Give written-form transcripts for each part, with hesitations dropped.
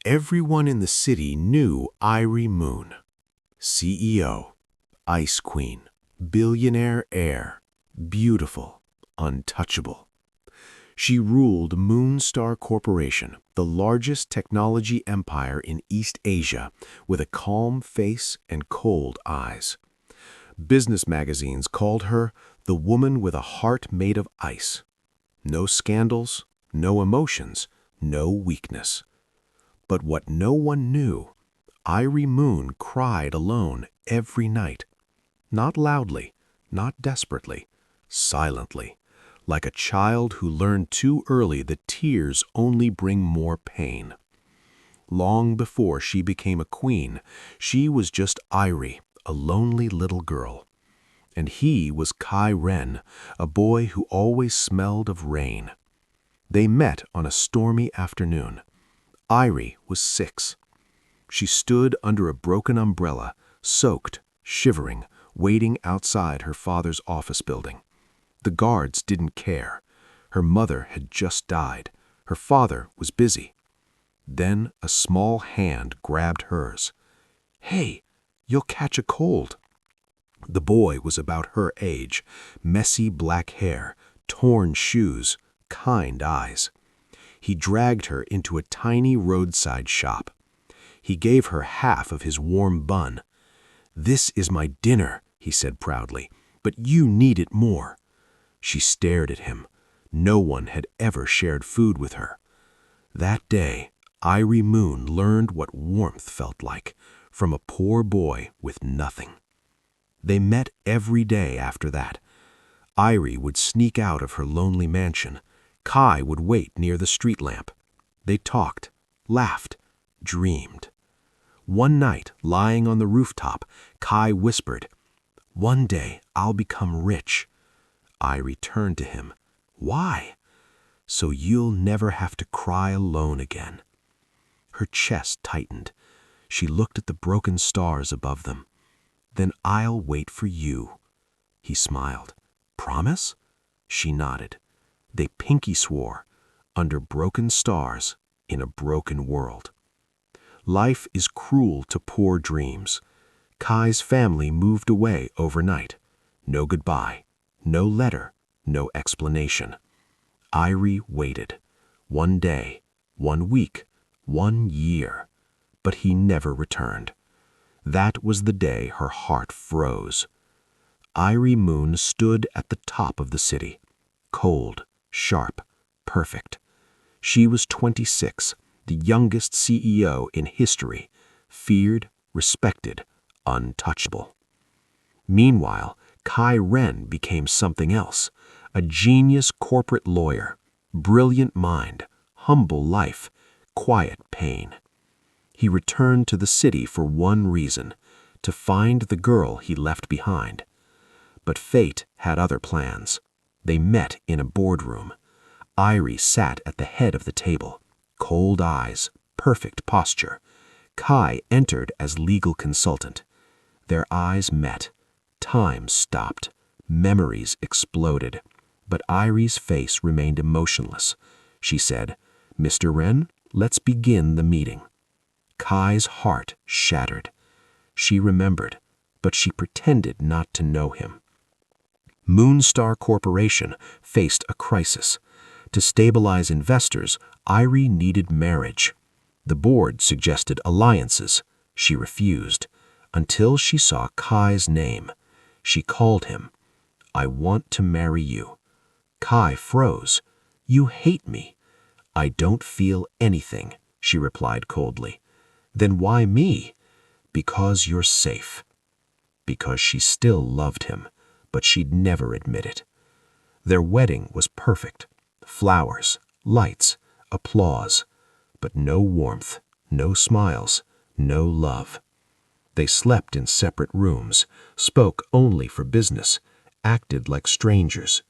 Everyone in the city knew Airi Moon, CEO, Ice Queen, billionaire heir, beautiful, untouchable. She ruled Moonstar Corporation, the largest technology empire in East Asia, with a calm face and cold eyes. Business magazines called her the woman with a heart made of ice. No scandals, no emotions, no weakness. But what no one knew, Airi Moon cried alone every night. Not loudly, not desperately, silently, like a child who learned too early that tears only bring more pain. Long before she became a queen, she was just Airi, a lonely little girl. And he was Kai Ren, a boy who always smelled of rain. They met on a stormy afternoon. Airi was 6. She stood under a broken umbrella, soaked, shivering, waiting outside her father's office building. The guards didn't care. Her mother had just died. Her father was busy. Then a small hand grabbed hers. "Hey, you'll catch a cold." The boy was about her age, messy black hair, torn shoes, kind eyes. He dragged her into a tiny roadside shop. He gave her half of his warm bun. "This is my dinner," he said proudly, "but you need it more." She stared at him. No one had ever shared food with her. That day, Airi Moon learned what warmth felt like from a poor boy with nothing. They met every day after that. Airi would sneak out of her lonely mansion. Kai would wait near the street lamp. They talked, laughed, dreamed. One night, lying on the rooftop, Kai whispered, "One day I'll become rich." Airi turned to him. "Why?" "So you'll never have to cry alone again." Her chest tightened. She looked at the broken stars above them. "Then I'll wait for you." He smiled. "Promise?" She nodded. They pinky swore, under broken stars, in a broken world. Life is cruel to poor dreams. Kai's family moved away overnight. No goodbye, no letter, no explanation. Airi waited. 1 day, 1 week, 1 year. But he never returned. That was the day her heart froze. Airi Moon stood at the top of the city, cold, sharp, perfect. She was 26, the youngest CEO in history, feared, respected, untouchable. Meanwhile, Kai Ren became something else, a genius corporate lawyer, brilliant mind, humble life, quiet pain. He returned to the city for one reason, to find the girl he left behind. But fate had other plans. They met in a boardroom. Airi sat at the head of the table, cold eyes, perfect posture. Kai entered as legal consultant. Their eyes met. Time stopped. Memories exploded. But Airi's face remained emotionless. She said, "Mr. Ren, let's begin the meeting." Kai's heart shattered. She remembered, but she pretended not to know him. Moonstar Corporation faced a crisis. To stabilize investors, Airi needed marriage. The board suggested alliances. She refused, until she saw Kai's name. She called him. "I want to marry you." Kai froze. "You hate me." "I don't feel anything," she replied coldly. "Then why me?" "Because you're safe." Because she still loved him, but she'd never admit it. Their wedding was perfect. Flowers, lights, applause, but no warmth, no smiles, no love. They slept in separate rooms, spoke only for business, acted like strangers.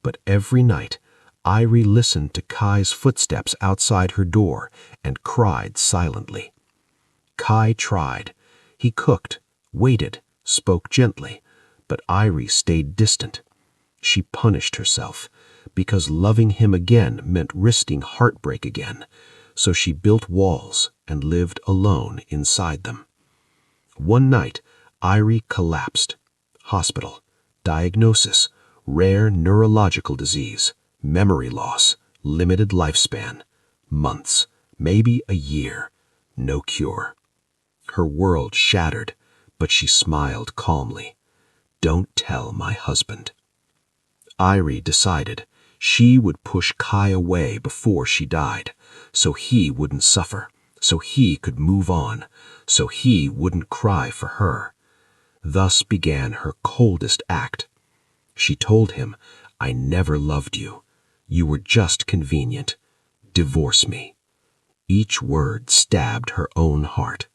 But every night, Airi listened to Kai's footsteps outside her door and cried silently. Kai tried. He cooked, waited, spoke gently, but Airi stayed distant. She punished herself, because loving him again meant risking heartbreak again. so she built walls and lived alone inside them. One night, Airi collapsed. Hospital, diagnosis, rare neurological disease, memory loss, limited lifespan, months, maybe a year, no cure. Her world shattered, but she smiled calmly. Don't tell my husband. Airi decided she would push Kai away before she died, so he wouldn't suffer, so he could move on, so he wouldn't cry for her. Thus began her coldest act. She told him, I never loved you. You were just convenient. Divorce me. Each word stabbed her own heart.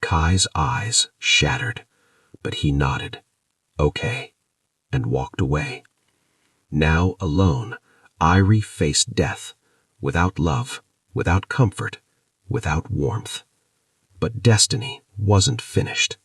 Kai's eyes shattered, but he nodded, okay, and walked away. Now alone, Airi faced death, without love, without comfort, without warmth. But destiny wasn't finished.